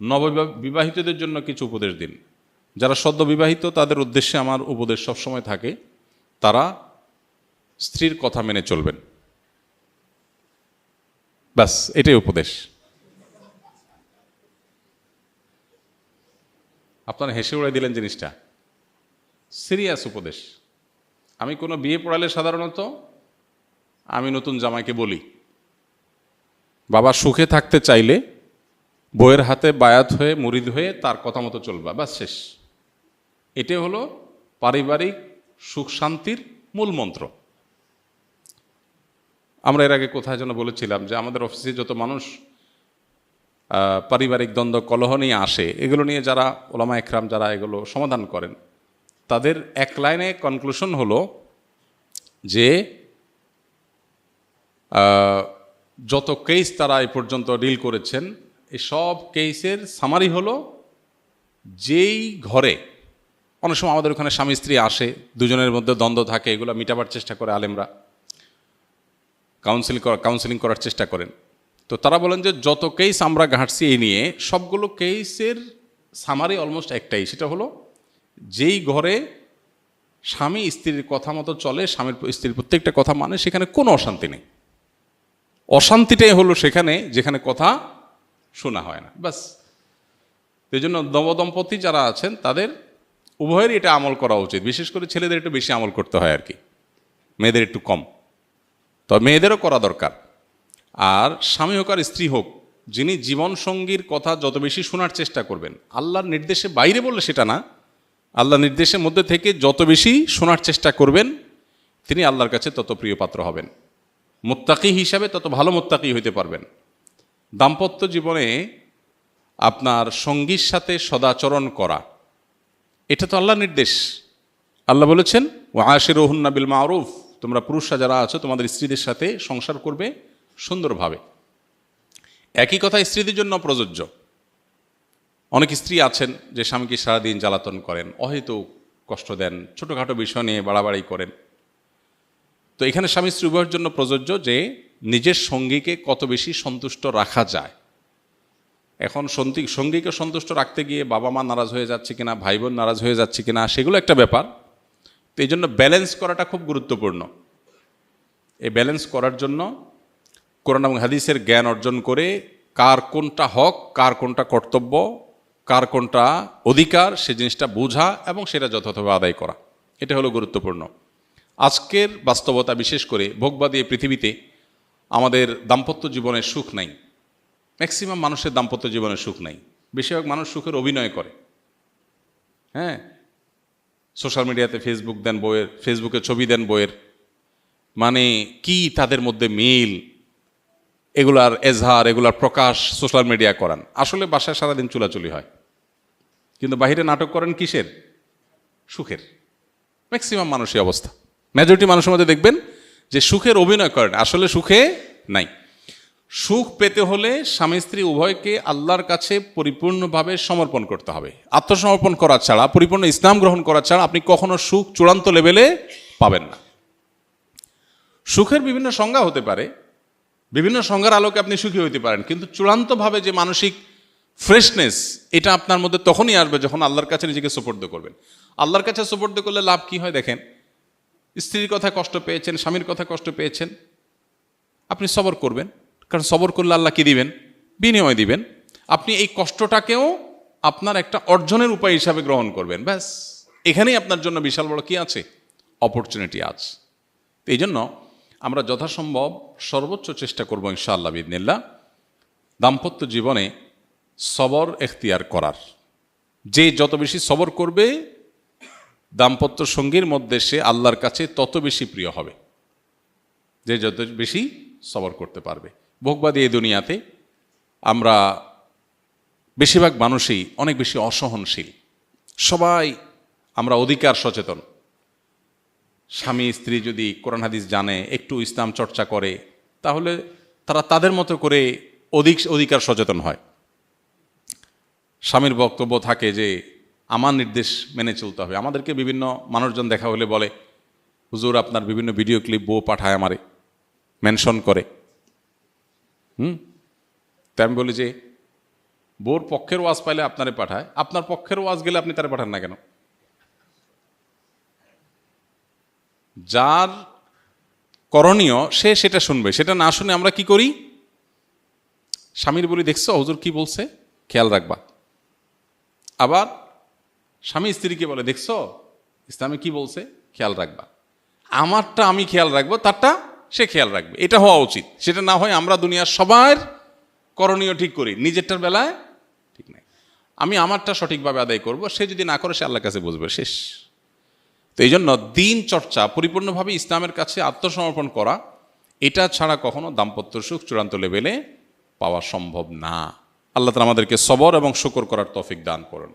নববিবাহিতদের জন্য কিছু উপদেশ দিন। যারা সদ্য বিবাহিত তাদের উদ্দেশ্যে আমার উপদেশ সবসময় থাকে, তারা স্ত্রীর কথা মেনে চলবেন, ব্যাস এটাই উপদেশ। আপনারা হেসে উড়াই দিলেন জিনিসটা, সিরিয়াস উপদেশ। আমি কোনো বিয়ে পড়ালে সাধারণত আমি নতুন জামাইকে বলি, বাবা সুখে থাকতে চাইলে বইয়ের হাতে বায়াত হয়ে মুরিদ হয়ে তার কথা মতো চলবা, ব্যাস শেষ। এটাই হলো পারিবারিক সুখ শান্তির মূল মন্ত্র। আমরা এর আগে কোথায় যেন বলেছিলাম যে আমাদের অফিসে যত মানুষ পারিবারিক দ্বন্দ্ব কলহ নিয়ে আসে, এগুলো নিয়ে যারা ওলামা একরাম যারা এগুলো সমাধান করেন, তাদের এক লাইনে কনক্লুশন হলো যে যত কেস তারা এই পর্যন্ত ডিল করেছেন, এই সব কেসের সামারি হলো, যেই ঘরে অনেক সময় আমাদের ওখানে স্বামী স্ত্রী আসে, দুজনের মধ্যে দ্বন্দ্ব থাকে, এগুলো মিটাবার চেষ্টা করে আলেমরা, কাউন্সিলিং করার চেষ্টা করেন। তো তারা বলেন যে যত কেস আমরা ঘাঁটছি এই নিয়ে, সবগুলো কেসের সামারি অলমোস্ট একটাই, সেটা হলো যেই ঘরে স্বামী স্ত্রীর কথা মতো চলে, স্বামীর স্ত্রীর প্রত্যেকটা কথা মানে, সেখানে কোনো অশান্তি নেই। অশান্তিটাই হলো সেখানে যেখানে কথা শোনা হয় না, ব্যাস। এই জন্য নবদম্পতি যারা আছেন তাদের উভয়েরই এটা আমল করা উচিত। বিশেষ করে ছেলেদের একটু বেশি আমল করতে হয় আর কি, মেয়েদের একটু কম, তবে মেয়েদেরও করা দরকার। আর স্বামী হোক আর স্ত্রী হোক, যিনি জীবনসঙ্গীর কথা যত বেশি শোনার চেষ্টা করবেন, আল্লাহর নির্দেশে বাইরে বললে সেটা না, আল্লাহর নির্দেশের মধ্যে থেকে যত বেশি শোনার চেষ্টা করবেন, তিনি আল্লাহর কাছে তত প্রিয় পাত্র হবেন, মুত্তাকি হিসাবে তত ভালো মুত্তাকি হইতে পারবেন। দাম্পত্য জীবনে আপনার সঙ্গীর সাথে সদাচরণ করা, এটা তো আল্লাহর নির্দেশ। আল্লাহ বলেছেন ওয়াশিরুহুন্না বিল মারুফ, তোমরা পুরুষরা যারা আছো তোমাদের স্ত্রীদের সাথে সংসার করবে সুন্দরভাবে। একই কথা স্ত্রীদের জন্য প্রযোজ্য। অনেক স্ত্রী আছেন যে স্বামীকে সারাদিন জ্বালাতন করেন, অহেতুক কষ্ট দেন, ছোটোখাটো বিষয় নিয়ে বাড়াবাড়ি করেন। তো এখানে স্বামী স্ত্রী উভয়ের জন্য প্রযোজ্য যে নিজের সঙ্গীকে কত বেশি সন্তুষ্ট রাখা যায়। এখন সঙ্গীকে সন্তুষ্ট রাখতে গিয়ে বাবা মা নারাজ হয়ে যাচ্ছে কিনা, ভাই বোন নারাজ হয়ে যাচ্ছে কিনা, সেগুলো একটা ব্যাপার। তো এই জন্য ব্যালেন্স করাটা খুব গুরুত্বপূর্ণ। এই ব্যালেন্স করার জন্য কোরআন এবং হাদিসের জ্ঞান অর্জন করে কার কোনটা হক, কার কোনটা কর্তব্য, কার কোনটা অধিকার, সে জিনিসটা বোঝা এবং সেটা যথাযথভাবে আদায় করা, এটা হলো গুরুত্বপূর্ণ। আজকের বাস্তবতা, বিশেষ করে ভোগবাদী পৃথিবীতে আমাদের দাম্পত্য জীবনের সুখ নাই। ম্যাক্সিমাম মানুষের দাম্পত্য জীবনের সুখ নাই। বেশিরভাগ মানুষ সুখের অভিনয় করে। হ্যাঁ, সোশ্যাল মিডিয়াতে ফেসবুকে ছবি দেন বইয়ের, মানে কি তাদের মধ্যে মিল, এগুলার এজহার, এগুলার প্রকাশ সোশ্যাল মিডিয়া করান। আসলে বাসায় সারাদিন চুলাচুলি হয়, কিন্তু বাহিরে নাটক করেন কিসের? সুখের। ম্যাক্সিমাম মানুষই অবস্থা, মেজরিটি মানুষের মধ্যে দেখবেন যে সুখের অভিনয় করেন, আসলে সুখে নাই। সুখ পেতে হলে স্বামী স্ত্রী উভয়কে আল্লাহর কাছে পরিপূর্ণভাবে সমর্পণ করতে হবে। আত্মসমর্পণ করা ছাড়া, পরিপূর্ণ ইসলাম গ্রহণ করা ছাড়া আপনি কখনো সুখ চূড়ান্ত লেভেলে পাবেন না। সুখের বিভিন্ন সংজ্ঞা হতে পারে, বিভিন্ন সংজ্ঞার আলোকে আপনি সুখী হইতে পারেন, কিন্তু চূড়ান্তভাবে যে মানসিক ফ্রেশনেস, এটা আপনার মধ্যে তখনই আসবে যখন আল্লাহর কাছে নিজেকে সুপর্দ করবেন। আল্লাহর কাছে সুপর্দ করলে লাভ কি হয় দেখেন, স্ত্রীর কথা কষ্ট পেয়েছেন, স্বামীর কথা কষ্ট পেয়েছেন, আপনি সবর করবেন, কারণ সবর করলে আল্লাহ কি দিবেন? বিনিময় দিবেন। আপনি এই কষ্টটাকেও আপনার একটা অর্জনের উপায় হিসাবে গ্রহণ করবেন, ব্যাস। এখানেই আপনার জন্য বিশাল বড় কি আছে? অপরচুনিটি আছে। এই জন্য আমরা যথাসম্ভব সর্বোচ্চ চেষ্টা করব ইনশাআল্লাহ বিইذনিল্লাহ দাম্পত্য জীবনে সবর এখতিয়ার করার। যে যত বেশি সবর করবে দাম্পত্য সঙ্গীর মধ্যে, সে আল্লাহর কাছে তত বেশি প্রিয় হবে, যে যত বেশি সবর করতে পারবে। ভোগবাদী এই দুনিয়াতে আমরা বেশিরভাগ মানুষই অনেক বেশি অসহনশীল। সবাই আমরা অধিকার সচেতন। স্বামী স্ত্রী যদি কোরআন হাদিস জানে, একটু ইসলাম চর্চা করে, তাহলে তারা তাদের মতো করে অধিকার সচেতন হয়। স্বামীর বক্তব্য থাকে যে আমার নির্দেশ মেনে চলতে হবে। আমাদেরকে বিভিন্ন মানুষজন দেখা হলে বলে, হুজুর আপনার বিভিন্ন ভিডিও ক্লিপ বউ পাঠায় আমারে, মেনশন করে। তাই আমি বলি যে বোর পক্ষের ওয়াজ পাইলে আপনারে পাঠায়, আপনার পক্ষের ওয়াজ গেলে আপনি তারে পাঠান না কেন? যার করণীয় সে সেটা শুনবে, সেটা না শুনে আমরা কি করি? স্বামীর বলি, দেখছো হুজুর কি বলছে, খেয়াল রাখবা। আবার স্বামী স্ত্রীকে বলে, দেখছো ইসলামে কি বলছে, খেয়াল রাখবা। আমারটা আমি খেয়াল রাখবো, তারটা সে খেয়াল রাখবে, এটা হওয়া উচিত। সেটা না হয় আমরা দুনিয়ার সবার করণীয় ঠিক করি, নিজেরটার বেলায় ঠিক নাই। আমি আমারটা সঠিকভাবে আদায় করব, সে যদি না করে সে আল্লাহর কাছে বুঝবে, শেষ। তো এই জন্য দিন চর্চা, পরিপূর্ণভাবে ইসলামের কাছে আত্মসমর্পণ করা, এটা ছাড়া কখনো দাম্পত্য সুখ চূড়ান্ত লেভেলে পাওয়া সম্ভব না। আল্লাহ তাআলা আমাদেরকে সবর এবং শুকর করার তৌফিক দান করুন।